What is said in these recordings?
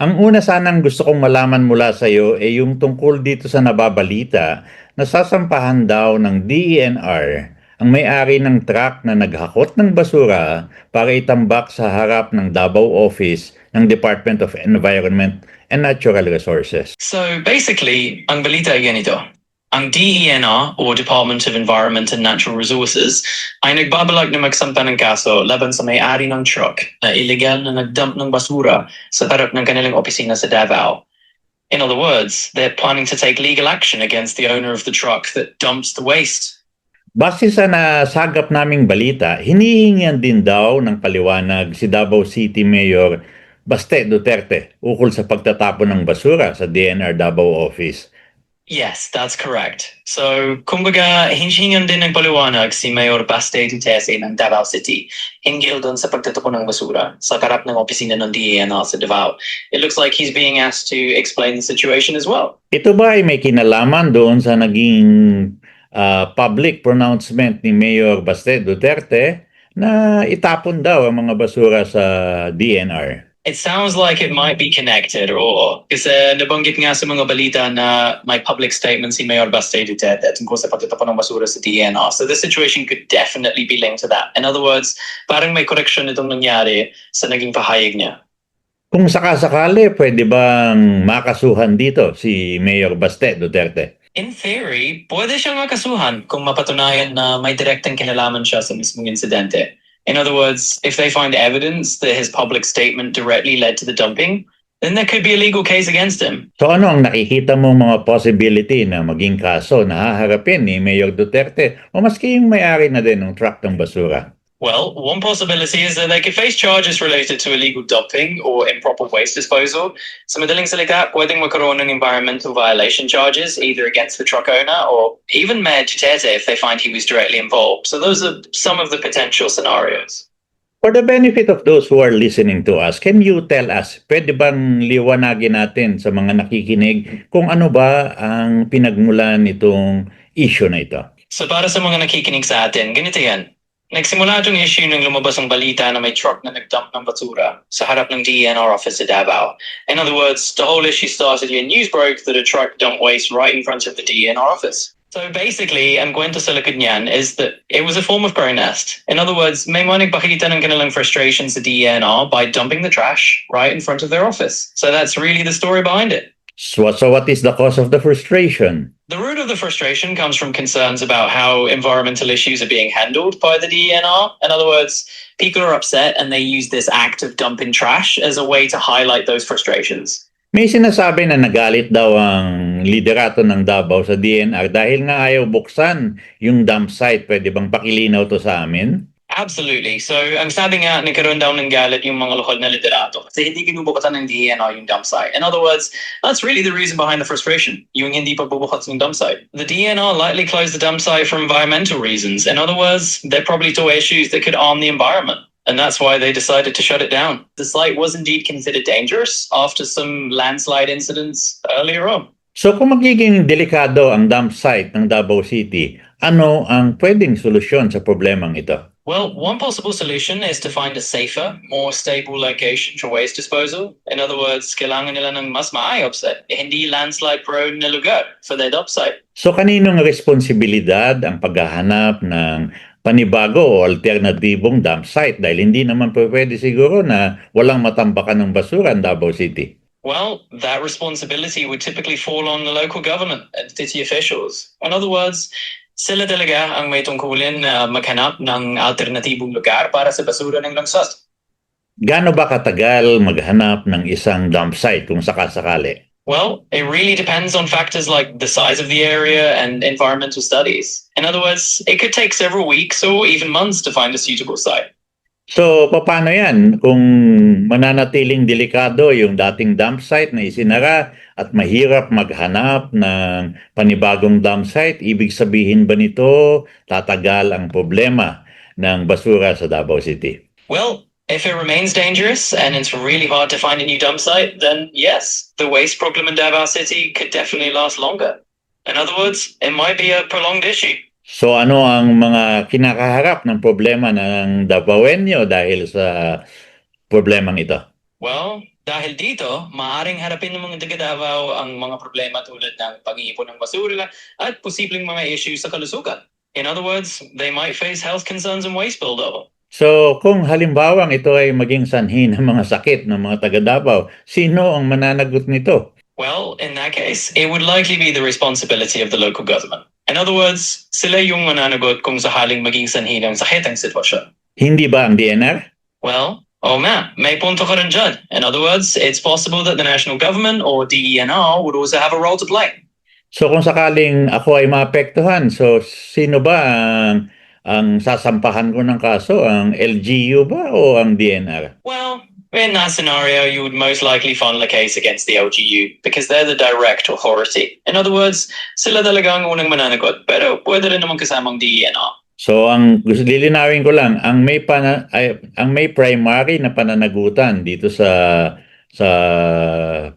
Ang una sanang gusto kong malaman mula sa iyo ay yung tungkol dito sa nababalita na sasampahan daw ng DENR ang may-ari ng truck na naghakot ng basura para itambak sa harap ng Davao Office ng Department of Environment and Natural Resources. So basically, ang balita ay ganito. Ang DENR o Department of Environment and Natural Resources ay nagbabalak na magsampa ng kaso laban sa may-ari ng truck na illegal na nagdump ng basura sa harap ng kanilang opisina sa Davao. In other words, they're planning to take legal action against the owner of the truck that dumps the waste. Base sa nasagap naming balita, hinihingian din daw ng paliwanag si Davao City Mayor Baste Duterte ukol sa pagtatapon ng basura sa DNR Davao Office. Yes, that's correct. So, kumbaga, hihingan din ng paliwanag si Mayor Baste Duterte ng Davao City hinggil doon sa pagtatapon ng basura sa harap ng opisina ng DENR sa Davao. It looks like he's being asked to explain the situation as well. Ito ba ay may kinalaman doon sa naging public pronouncement ni Mayor Baste Duterte na itapon daw ang mga basura sa DNR? It sounds like it might be connected or kasi nabanggit nga sa mga balita na may public statement si Mayor Baste Duterte tungkol sa pagtatapon ng basura sa DNR. So the situation could definitely be linked to that. In other words, parang may correction itong nangyari sa naging pahayag niya. Kung sakasakali, pwede bang makasuhan dito si Mayor Baste Duterte? In theory, pwede siyang makasuhan kung mapatunayan na may direktang kinalaman siya sa mismong insidente. In other words, if they find evidence that his public statement directly led to the dumping, then there could be a legal case against him. So ano ang nakikita mong mga possibility na maging kaso na haharapin ni Mayor Duterte o maski yung may-ari na din ng truck ng basura? Well, one possibility is that they could face charges related to illegal dumping or improper waste disposal. Sa madaling salita, pwedeng magkaroon ng environmental violation charges either against the truck owner or even Mayor Duterte if they find he was directly involved. So those are some of the potential scenarios. For the benefit of those who are listening to us, can you tell us, pwede bang liwanagin natin sa mga nakikinig kung ano ba ang pinagmulan nitong issue na ito? So para sa mga nakikinig sa atin, ganito yan. Nagsimula itong issue nang lumabas ang balita na may truck na nagdump ng basura sa harap ng DENR office sa Davao. In other words, the whole issue started when news broke that a truck dumped waste right in front of the DENR office. So basically, ang kwento sa likod niyan is that it was a form of protest. In other words, may mga nagpakita ng kanilang frustration sa DENR by dumping the trash right in front of their office. So that's really the story behind it. So what is the cause of the frustration? The root of the frustration comes from concerns about how environmental issues are being handled by the DENR. In other words, people are upset and they use this act of dumping trash as a way to highlight those frustrations. May sinasabi na nagalit daw ang liderato ng Davao sa DNR dahil nga ayaw buksan yung dump site. Pwede bang pakilinaw to sa amin? Absolutely. So, ang sabi nga, nagkaroon daw ng galit yung mga lokal na liderato kasi hindi kinubukatan ng DENR yung dump site. In other words, that's really the reason behind the frustration, yung hindi pagbubukas ng dump site. The DENR likely closed the dump site for environmental reasons. In other words, they probably saw issues that could harm the environment. And that's why they decided to shut it down. The site was indeed considered dangerous after some landslide incidents earlier on. So kung magiging delikado ang dump site ng Davao City, ano ang pwedeng solusyon sa problemang ito? Well, one possible solution is to find a safer, more stable location for waste disposal. In other words, kailangan nila ng mas maayos at hindi landslide-prone na lugar for their dump site. So kaninong responsibilidad ang paghahanap ng panibago o alternatibong dump site dahil hindi naman pwede siguro na walang matambakan ng basura ang Davao City? Well, that responsibility would typically fall on the local government and city officials. In other words, sila talaga ang may tungkulin na maghanap ng alternatibong lugar para sa basura ng lungsod. Gaano ba katagal maghanap ng isang dump site kung sakasakali? Well, it really depends on factors like the size of the area and environmental studies. In other words, it could take several weeks or even months to find a suitable site. So, paano yan? Kung mananatiling delikado yung dating dump site na isinara at mahirap maghanap ng panibagong dump site, ibig sabihin ba nito tatagal ang problema ng basura sa Davao City? Well, if it remains dangerous and it's really hard to find a new dump site, then yes, the waste problem in Davao City could definitely last longer. In other words, it might be a prolonged issue. So ano ang mga kinakaharap ng problema ng Davaoenyo dahil sa problemang ito? Well, dahil dito, maaaring harapin ng mga taga Davao ang mga problema tulad ng pag-iipon ng basura at posibleng mga issues sa kalusugan. In other words, they might face health concerns and waste buildup. So, kung halimbawang ito ay maging sanhi ng mga sakit ng mga taga Davao, sino ang mananagot nito? Well, in that case, it would likely be the responsibility of the local government. In other words, sila yung mananagot kung sakaling maging sanhi ng sakit ang sitwasyon. Hindi ba ang DNR? Well, oh man, may punto ka rin dyan. In other words, it's possible that the national government or DENR would also have a role to play. So kung sakaling ako ay maapektuhan, so sino ba ang sasampahan ko ng kaso? Ang LGU ba o ang DNR? Well, in that scenario, you would most likely file a case against the LGU because they're the direct authority. In other words, sila talaga ang unang mananagot, pero pwede rin naman kasamang DENR. So ang gusto lilinawin ko lang, ang may primary na pananagutan dito sa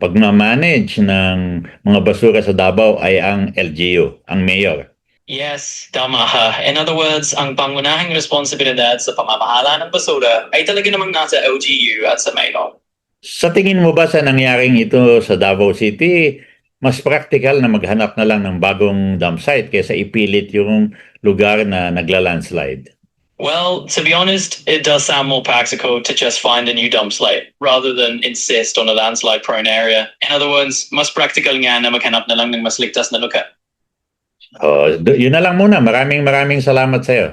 pagmamanage ng mga basura sa Davao ay ang LGU, ang mayor. Yes, tama ha. In other words, ang pangunahing responsibilidad sa pamamahala ng basura ay talaga namang nasa LGU at sa mayor. Sa tingin mo ba sa nangyaring ito sa Davao City, mas practical na maghanap na lang ng bagong dump site kaysa ipilit yung lugar na nagla-landslide? Well, to be honest, it does sound more practical to just find a new dump site rather than insist on a landslide-prone area. In other words, mas practical nga na maghanap na lang ng mas ligtas na lugar. Yun na lang muna. Maraming salamat sa iyo.